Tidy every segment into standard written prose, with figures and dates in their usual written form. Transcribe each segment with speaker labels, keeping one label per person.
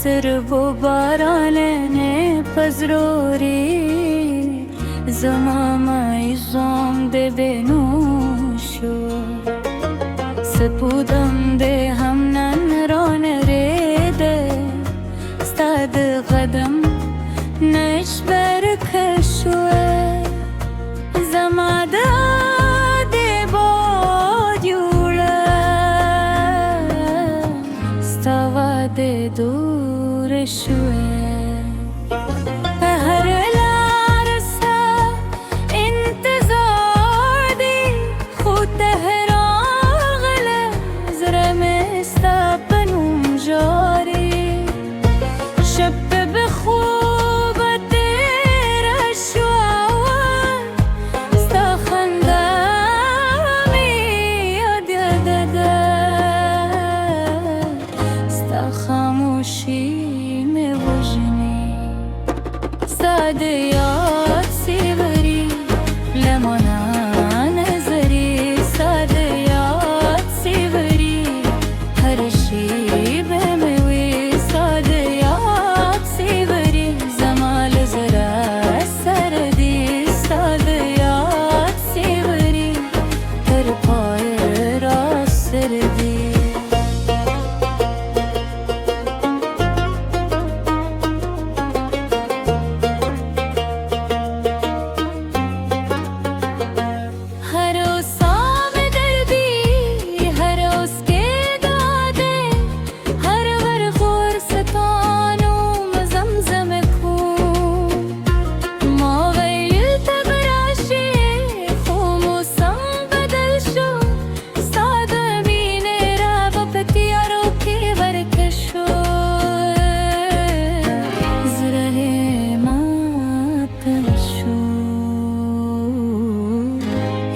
Speaker 1: سر و بارانه پزروری زمامای زنده بنوشو سپودم ده هم نن ریده استاد قدم نش برکشوه زماده ده بادیوله استوا ده دور شوه صاديات سيبري لمنا نظري صاديات سيبري هر شي بموي صاديات سيبري زمال زرا سردي صاديات سيبري هر پای را سردي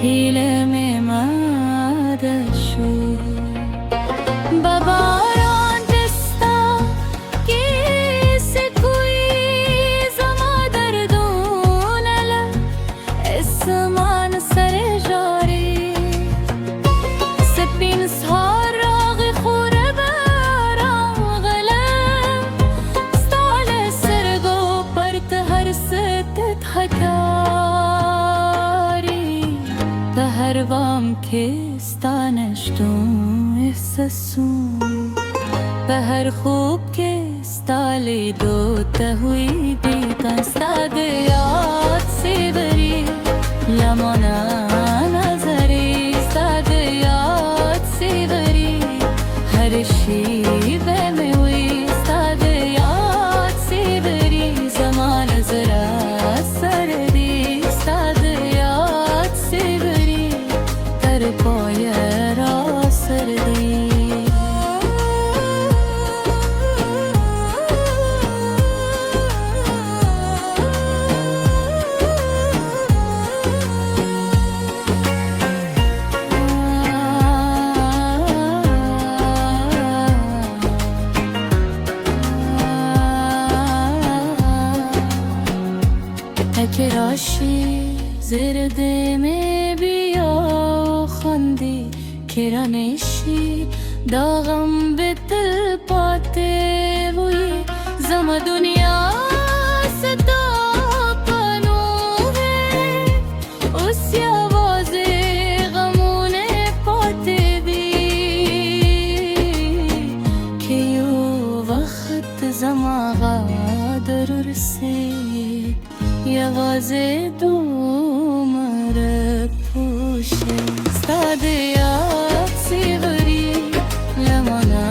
Speaker 1: हीले में मादशु बाबारां जिस्ता किसी कोई ज़मा दर्दों नला इसमान सरे जारी सपीन सहार राग खुरब रागला स्टाल सरगो परत हर सत हका هربام که ستانشتم احساسم به هر خوب که استالی دو تهوی بیتن صادیات سیبری لمانا نظری صادیات سیبری هر شی بمیوی صادیات سیبری زمان زرا سردی صادیات سیبری پای را سردی اکراشی زرده می بیا خندی کرانشی داغم به دل پاته وی زما دنیا صدا پنو ہے اس آواز غمون پاته دی که یو وقت زما غادر رسید یواز دومر پوشه صادیات سیبری لمانا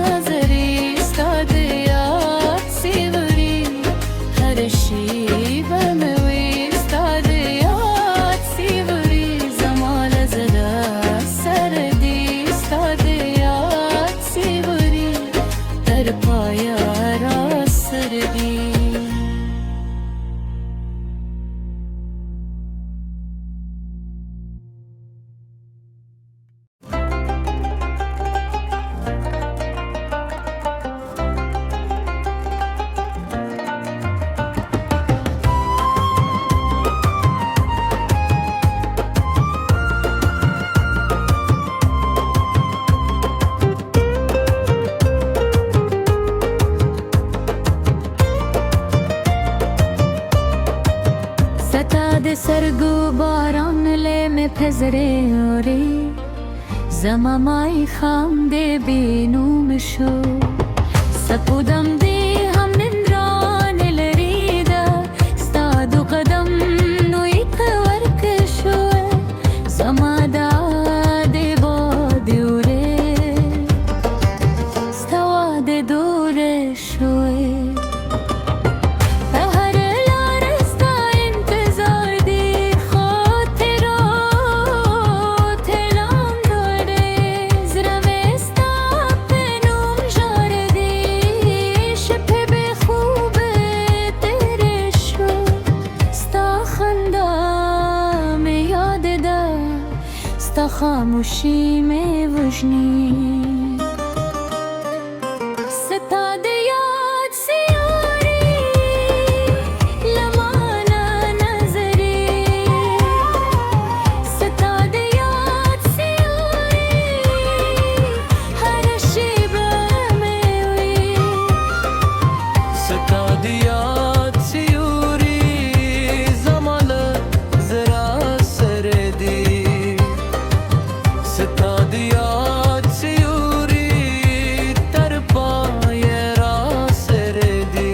Speaker 1: نظری صادیات سیبری هر شی بموی صادیات سیبری زمال زدا سردی صادیات سیبری در پای را سردی د سرګو باران له مې پزره اوري زما مای خام دې بینوم شو سپودم دې هم نندران لري دا ستادو قدم نو یک ورک شو زما دا دې باد وره ستوا دې دور شو खामोशी में वजनी सता दे याद से यारी लमाना नजरे सता दे याद से यारी हर शिब में हुई
Speaker 2: सता दे याद से यारी ज़माना ज़रा सरदी सता दे याद से यारी तर पाए रास दी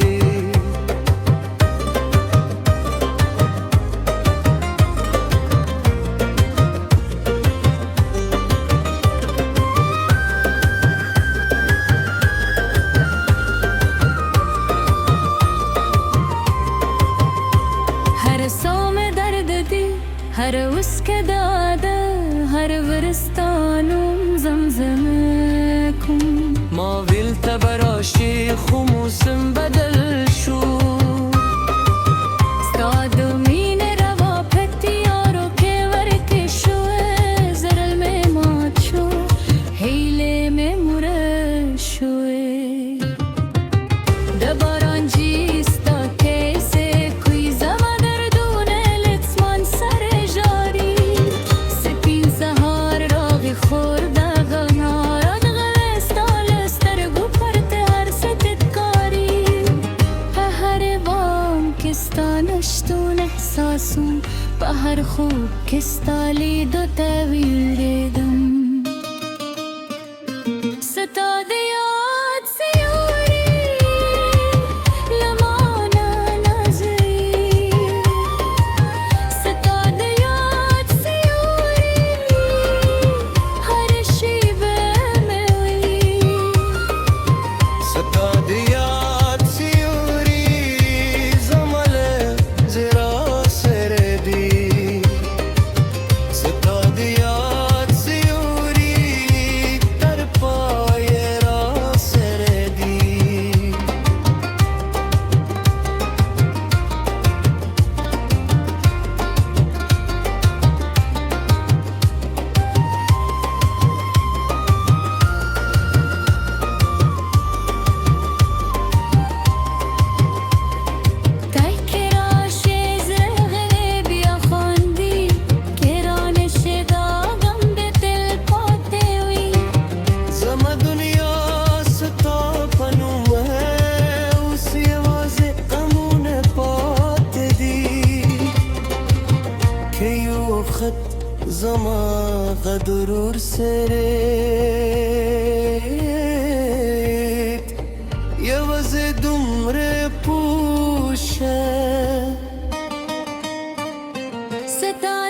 Speaker 1: हर सौ में दर्द दी हर उसके दाद हर ورستانم زمزمكم
Speaker 2: ما ویلت براشی خموسم بدل شو
Speaker 1: ستادو مین روا پتیارو که ورک شوه زرل میں مات شو حیله میں مرد شوه دباران جیستا کیسه کوی زما دردونه لطمان سر جاری سپین سهار راغی خورده غناران غلستال استرگو پرت هر ستت کاری هر بام کستانشتون احساسون به هر خوب کستالی دو تاویل دیدم ستا دے یاد سے یاری لمانا نظری ستا دے یاد سے یاری ہر شیب میں ہوئی
Speaker 2: सता दे याद से यारी ज़माना ज़रा सरदी सता दे याद से यारी तर पाए रास दी
Speaker 1: تای کراش زغره بیا خوندی کرانش داغم به دل پاته وی
Speaker 2: زما دنیا ستا پنو ہے اسی آواز غمون پات دی که یو خط زما غدرور سرت یواز دمر پوشه
Speaker 1: ستا